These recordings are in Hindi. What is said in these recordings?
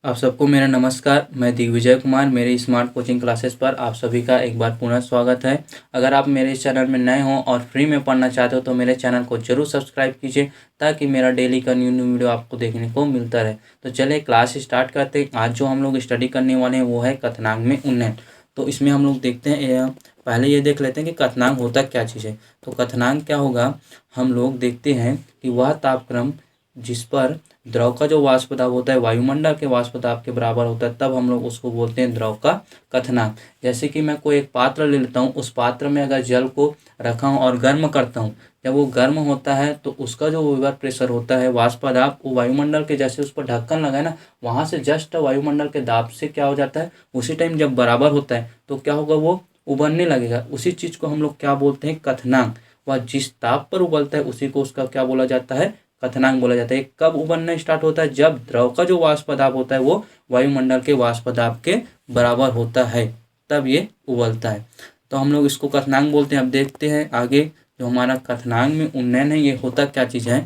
आप सबको मेरा नमस्कार। मैं दिग्विजय कुमार, मेरे स्मार्ट कोचिंग क्लासेस पर आप सभी का एक बार पुनः स्वागत है। अगर आप मेरे इस चैनल में नए हों और फ्री में पढ़ना चाहते हो तो मेरे चैनल को जरूर सब्सक्राइब कीजिए ताकि मेरा डेली का न्यू न्यू वीडियो आपको देखने को मिलता रहे। तो चलिए क्लास स्टार्ट करते हैं। आज जो हम लोग स्टडी करने वाले हैं वो है कथनांक में उन्नयन। तो इसमें हम लोग देखते हैं, पहले ये देख लेते हैं कि कथनांक होता क्या चीज़ है। तो कथनांक क्या होगा, हम लोग देखते हैं कि वह तापक्रम जिस पर द्रव का जो वाष्प दाब होता है वायुमंडल के वाष्प दाब के बराबर होता है, तब हम लोग उसको बोलते हैं द्रव का कथनांक। जैसे कि मैं कोई एक पात्र ले लेता हूँ, उस पात्र में अगर जल को रखा हूँ और गर्म करता हूँ, जब वो गर्म होता है तो उसका जो वेपर प्रेशर होता है वाष्प दाब, वो वायुमंडल के जैसे उस पर ढक्कन लगा है ना, वहाँ से जस्ट वायुमंडल के दाब से क्या हो जाता है, उसी टाइम जब बराबर होता है तो क्या होगा, वो उबलने लगेगा। उसी चीज़ को हम लोग क्या बोलते हैं, कथनांक। वह जिस ताप पर उबलता है उसी को उसका क्या बोला जाता है, कथनांक बोला जाता है। कब उबलना स्टार्ट होता है, जब द्रव का जो वाष्प दाब होता है वो वायुमंडल के वाष्प दाब के बराबर होता है, तब ये उबलता है। तो हम लोग इसको कथनांक बोलते हैं। अब देखते हैं आगे, जो हमारा कथनांक में उन्नयन है ये होता क्या चीज़ है।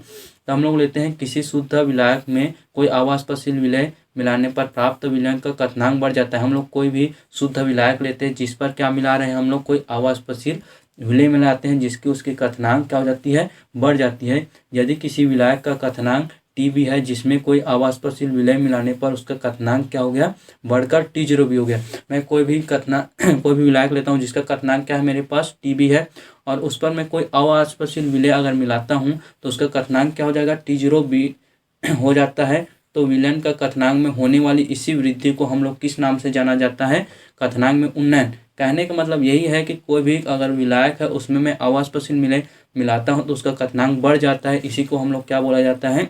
तो हम लोग लेते हैं किसी शुद्ध विलायक में कोई अवाष्पशील विलय मिलाने पर प्राप्त विलयन का कथनांक बढ़ जाता है। हम लोग कोई भी शुद्ध विलायक लेते हैं जिस पर क्या मिला रहे हैं, हम लोग कोई अवाष्पशील विलय मिलाते हैं जिसकी उसकी कथनांक क्या हो जाती है, बढ़ जाती है। यदि किसी विलायक का कथनांक Tb है जिसमें कोई अवाष्पशील विलय मिलाने पर उसका कथनांक क्या हो गया, बढ़कर T0 भी हो गया। मैं कोई भी कोई भी विलायक लेता हूँ जिसका कथनांक क्या है, मेरे पास Tb है, और उस पर मैं कोई अवाष्पशील विलय अगर मिलाता हूँ तो उसका कथनांक क्या हो जाएगा, T0 भी हो जाता है। तो विलयन का कथनांक में होने वाली इसी वृद्धि को हम लोग किस नाम से जाना जाता है, कथनांक में उन्नयन। कहने का मतलब यही है कि कोई भी अगर विलायक है उसमें मैं अवाष्पशील मिलाता हूँ तो उसका कथनांक बढ़ जाता है। इसी को हम लोग क्या बोला जाता है,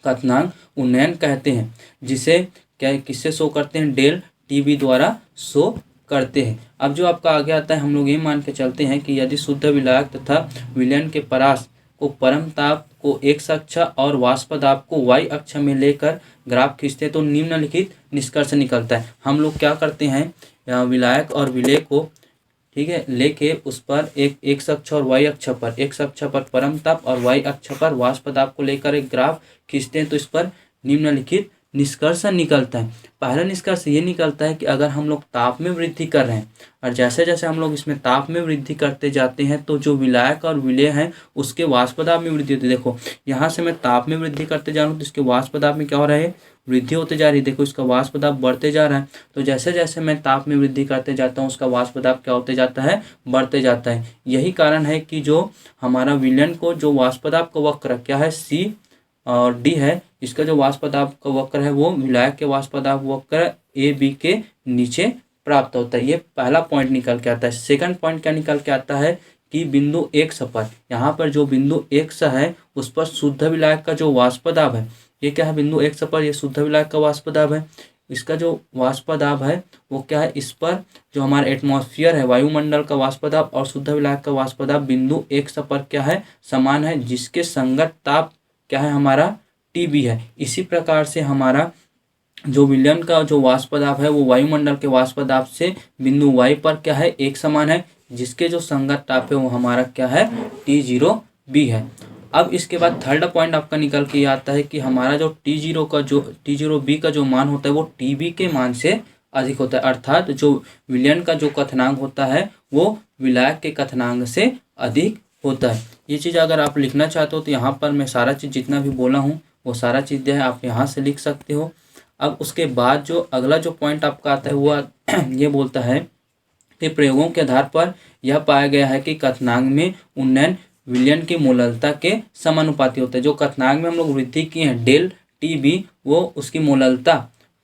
कथनांक उन्नयन कहते हैं। जिसे क्या किससे शो करते हैं, डेल Tb द्वारा शो करते हैं। अब जो आपका आगे आता है, हम लोग ये मान के चलते हैं कि यदि शुद्ध विलायक तथा विलयन के परास को परम ताप को x अक्ष और वाष्प दाब को y अक्ष में लेकर ग्राफ खींचते हैं तो निम्नलिखित निष्कर्ष निकलता है। हम लोग क्या करते हैं, विलायक और विलय को, ठीक है, लेके उस पर एक x अक्ष और y अक्ष पर, x अक्ष पर परम ताप और y अक्ष पर वाष्प दाब को लेकर एक ग्राफ खींचते हैं तो इस पर निम्नलिखित निष्कर्ष निकलता है। पहला निष्कर्ष ये निकलता है कि अगर हम लोग ताप में वृद्धि कर रहे हैं और जैसे जैसे हम लोग इसमें ताप में वृद्धि करते जाते हैं तो जो विलायक और विलय हैं उसके वाष्प दाब में वृद्धि होती है। देखो यहाँ से मैं ताप में वृद्धि करते जा रहा हूँ तो इसके वाष्प दाब में क्या हो रहा है, वृद्धि होते जा रही है। देखो इसका वाष्प दाब बढ़ते जा रहा है, तो जैसे जैसे मैं ताप में वृद्धि करते जाता हूँ उसका वाष्प दाब क्या होते जाता है, बढ़ते जाता है। यही कारण है कि जो हमारा विलयन को जो वाष्प दाब का वक्र क्या है, C और D है, इसका जो वाष्प दाब का वक्र है वो विलायक के वाष्प दाब वक्र AB के नीचे प्राप्त होता है। ये पहला पॉइंट निकल के आता है। सेकंड पॉइंट क्या निकल के आता है कि बिंदु X पर, यहाँ पर जो बिंदु X है उस पर शुद्ध विलायक का जो वाष्प दाब है, ये क्या है, बिंदु X पर ये शुद्ध विलायक का वाष्प दाब है। इसका जो वाष्प दाब है वो क्या है, इस पर जो हमारा एटमॉस्फेयर है वायुमंडल का वाष्प दाब और शुद्ध विलायक का वाष्प दाब बिंदु X पर क्या है, समान है, जिसके संगत ताप क्या है, हमारा Tb है। इसी प्रकार से हमारा जो विलयन का जो वाष्प दाब है वो वायुमंडल के वाष्प दाब से बिंदु Y पर क्या है, एक समान है, जिसके जो संगत ताप है वो हमारा क्या है, T0b है। अब इसके बाद थर्ड पॉइंट आपका निकल के आता है कि हमारा जो T0b का जो मान होता है वो Tb के मान से अधिक होता है, अर्थात जो विलयन का जो कथनांक होता है वो विलायक के कथनांक से अधिक होता है। ये चीज़ अगर आप लिखना चाहते हो तो यहाँ पर मैं सारा चीज़ जितना भी बोला हूँ वो सारा चीज़ जो है आप यहाँ से लिख सकते हो। अब उसके बाद जो अगला जो पॉइंट आपका आता है वो ये बोलता है कि प्रयोगों के आधार पर यह पाया गया है कि कथनांक में उन्नयन विलयन की मोललता के समानुपाती होता है। जो कथनांक में हम लोग वृद्धि की है डेल Tb, वो उसकी मोललता,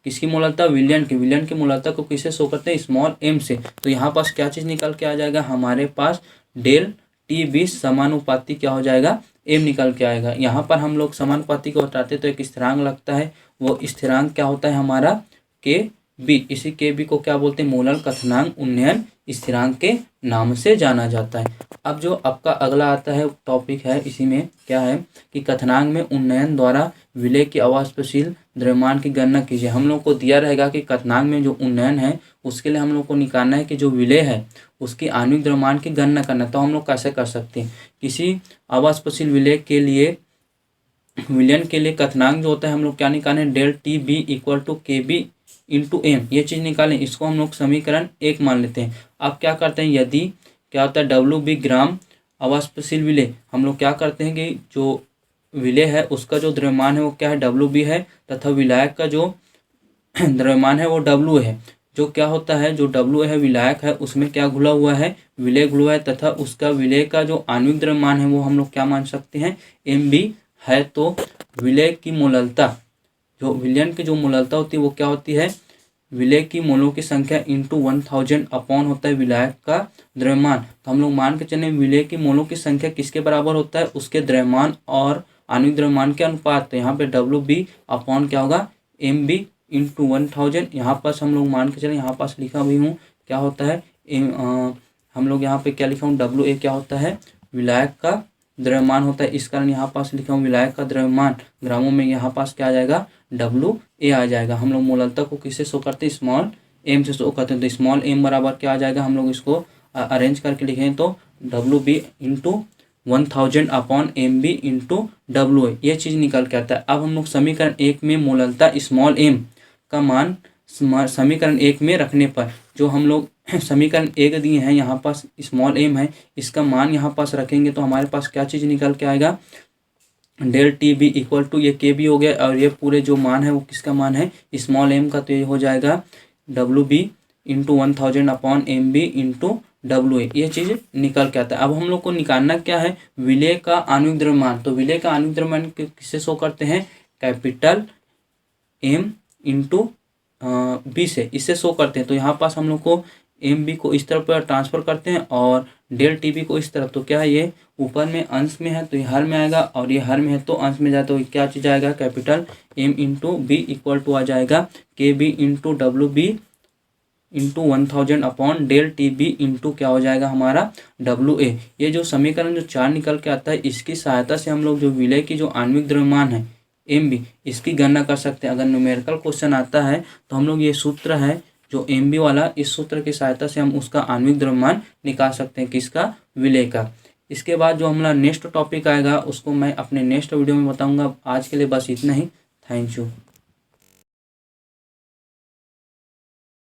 किसकी मोललता, विलयन की मोललता को किससे शो करते हैं, स्मॉल m से। तो यहाँ पास क्या चीज़ निकल के आ जाएगा, हमारे पास डेल Tb समानुपाती क्या हो जाएगा, m निकल के आएगा। यहाँ पर हम लोग समानुपाती को हटाते तो एक स्थिरांक लगता है, वो स्थिरांक क्या होता है हमारा Kb। इसी Kb को क्या बोलते हैं, मोलर कथनांक उन्नयन स्थिरांक के नाम से जाना जाता है। अब जो आपका अगला आता है टॉपिक है, इसी में क्या है कि कथनांक में उन्नयन द्वारा विलय की अवाष्पशील द्रव्यमान की गणना कीजिए। हम लोग को दिया रहेगा कि कथनांक में जो उन्नयन है उसके लिए हम लोग को निकालना है कि जो विलय है उसकी आणविक द्रव्यमान की गणना करना। तो हम लोग कैसे कर सकते हैं, किसी अवाष्पशील विलय के लिए विलयन के लिए कथनांक जो होता है हम लोग क्या निकालें, del T B equal to K B into M, ये चीज़ निकालें। इसको हम लोग समीकरण 1 मान लेते हैं। अब क्या करते हैं, यदि क्या होता है डब्ल्यू बी ग्राम अवाष्पशील विलेय, हम लोग क्या करते हैं कि जो विलेय है उसका जो द्रव्यमान है वो क्या है, डब्ल्यू बी है, तथा विलायक का जो द्रव्यमान है वो डब्ल्यू है। जो क्या होता है, जो डब्ल्यू है विलायक है उसमें क्या घुला हुआ है, विलेय घुला हुआ है, तथा उसका विलेय का जो आणविक द्रव्यमान है वो हम लोग क्या मान सकते हैं, एम बी है। तो विलेय की मोललता, जो विलयन की जो मोललता होती है वो क्या होती है, विलेय की मोलों की संख्या इंटू 1000 अपॉन होता है विलायक का द्रव्यमान। तो हम लोग मान के चले विलेय की मोलों की संख्या किसके बराबर होता है, उसके द्रव्यमान और आणविक द्रव्यमान के अनुपात। तो यहाँ पे डब्ल्यू बी अपॉन क्या होगा, एम बी इंटू 1000। यहाँ पास हम लोग मान के चले, यहाँ पास लिखा भी हूँ क्या होता है, हम लोग यहाँ पे क्या लिखा हूँ, डब्ल्यू ए क्या होता है, विलायक का द्रव्यमान होता है। इस कारण यहाँ पास लिखा हूँ विलायक का द्रव्यमान ग्रामों में, यहाँ पास क्या आ जाएगा, डब्ल्यू ए आ जाएगा। हम लोग मोललता को किससे शो करते हैं, स्मॉल एम से शो करते हैं। तो स्मॉल एम बराबर क्या आ जाएगा, हम लोग इसको अरेंज करके लिखें तो W B into 1000 upon M B into W A, ये चीज़ निकल के आता है। अब हम लोग समीकरण 1 में मोललता स्मॉल एम का मान समीकरण 1 में रखने पर जो हम लोग समीकरण 1 दिए हैं, यहाँ पास स्मॉल एम है, इसका मान यहाँ पास रखेंगे तो हमारे पास क्या चीज़ निकल के आएगा, del T B equal to ये के बी हो गया, और ये पूरे जो मान है वो किसका मान है, स्मॉल एम का। तो ये हो जाएगा W B into 1000 upon M B into W A, ये चीज़ निकल के आता है। अब हम लोग को निकालना क्या है, विलेय का आणविक द्रव्यमान। तो विलेय का आणविक द्रव्यमान किससे शो करते हैं, कैपिटल एम इंटू बी से, इससे शो करते हैं। तो यहाँ पास हम लोग को एम बी को इस तरफ पर ट्रांसफ़र करते हैं और डेल टी बी को इस तरफ। तो क्या है, ये ऊपर में अंश में है तो ये हर में आएगा, और ये हर में है तो अंश में जाए, तो क्या चीज़ आएगा, capital M into B equal to आ जाएगा के B into W B into 1000 upon del T B into क्या हो जाएगा हमारा, डब्ल्यू ए। ये जो समीकरण जो 4 निकल के आता है, इसकी सहायता से हम लोग जो विलेय की जो आणविक द्रव्यमान है एम बी, इसकी गणना कर सकते हैं। अगर न्यूमेरिकल क्वेश्चन आता है तो हम लोग ये सूत्र है जो एम बी वाला, इस सूत्र की सहायता से हम उसका आणविक द्रव्यमान निकाल सकते हैं, किसका, विलेय का। इसके बाद जो हमारा नेक्स्ट टॉपिक आएगा उसको मैं अपने नेक्स्ट वीडियो में बताऊंगा। आज के लिए बस इतना ही। Thank you.